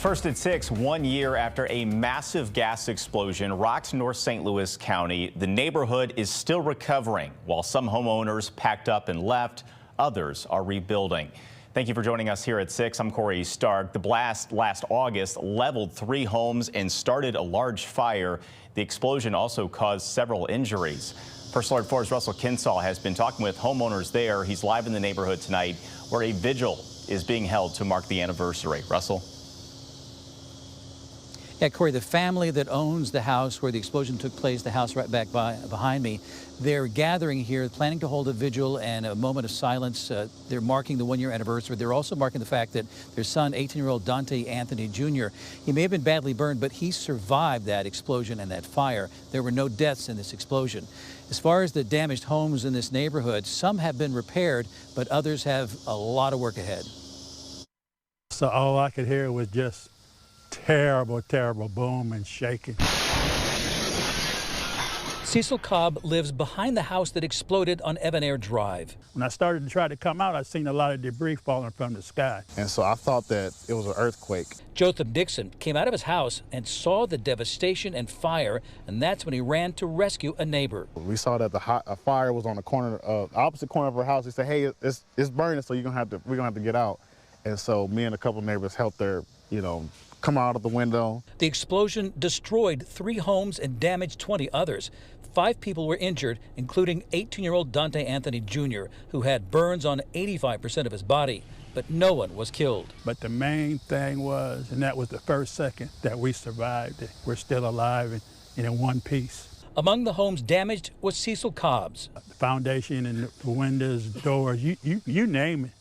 First at 6, 1 year after a massive gas explosion rocked North St. Louis County, the neighborhood is still recovering. While some homeowners packed up and left, others are rebuilding. Thank you for joining us here at 6. I'm Corey Stark. The blast last August leveled 3 homes and started a large fire. The explosion also caused several injuries. First Alert 4's Russell Kinsall has been talking with homeowners there. He's live in the neighborhood tonight where a vigil is being held to mark the anniversary. Russell? Yeah, Corey, the family that owns the house where the explosion took place, the house right back behind me, they're gathering here, planning to hold a vigil and a moment of silence. They're marking the 1-year anniversary. They're also marking the fact that their son, 18-year-old Dante Anthony Jr., he may have been badly burned, but he survived that explosion and that fire. There were no deaths in this explosion. As far as the damaged homes in this neighborhood, some have been repaired, but others have a lot of work ahead. So all I could hear was just terrible, terrible boom and shaking. Cecil Cobb lives behind the house that exploded on Evan Air Drive. When I started to try to come out, I seen a lot of debris falling from the sky. And so I thought that it was an earthquake. Jotham Dixon came out of his house and saw the devastation and fire, and that's when he ran to rescue a neighbor. We saw that a fire was on the corner, opposite corner of our house. He said, "Hey, it's burning, so we're gonna have to get out." And so me and a couple of neighbors helped her, come out of the window. The explosion destroyed 3 homes and damaged 20 others. 5 people were injured, including 18-year-old Dante Anthony Jr., who had burns on 85% of his body, but no one was killed. But the main thing was, and that was the first second, that we survived it. We're still alive and in one piece. Among the homes damaged was Cecil Cobb's. The foundation and the windows, doors, you name it.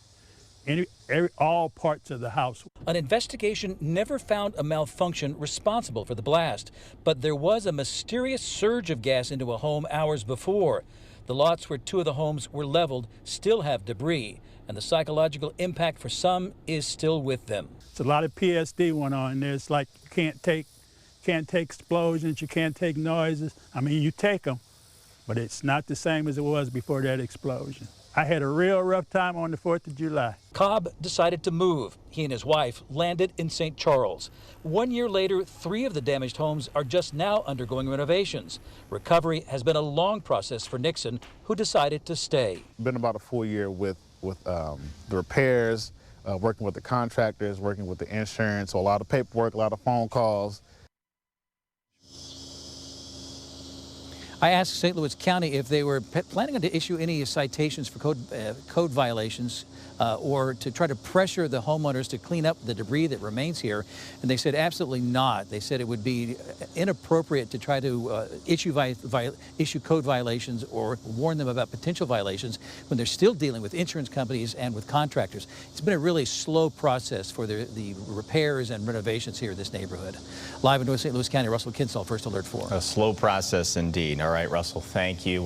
All parts of the house. An investigation never found a malfunction responsible for the blast, but there was a mysterious surge of gas into a home hours before. The lots where 2 of the homes were leveled still have debris, and the psychological impact for some is still with them. It's a lot of PSD went on there. It's like you can't take explosions, you can't take noises. I mean, you take them, but it's not the same as it was before that explosion. I had a real rough time on the 4th of July. Cobb decided to move. He and his wife landed in St. Charles. 1 year later, 3 of the damaged homes are just now undergoing renovations. Recovery has been a long process for Nixon, who decided to stay. Been about a full year with the repairs, working with the contractors, working with the insurance, so a lot of paperwork, a lot of phone calls. I asked St. Louis County if they were planning to issue any citations for code violations or to try to pressure the homeowners to clean up the debris that remains here, and they said absolutely not. They said it would be inappropriate to try to issue code violations or warn them about potential violations when they're still dealing with insurance companies and with contractors. It's been a really slow process for the repairs and renovations here in this neighborhood. Live in North St. Louis County, Russell Kinsall, First Alert 4. A slow process indeed. All right, Russell, thank you.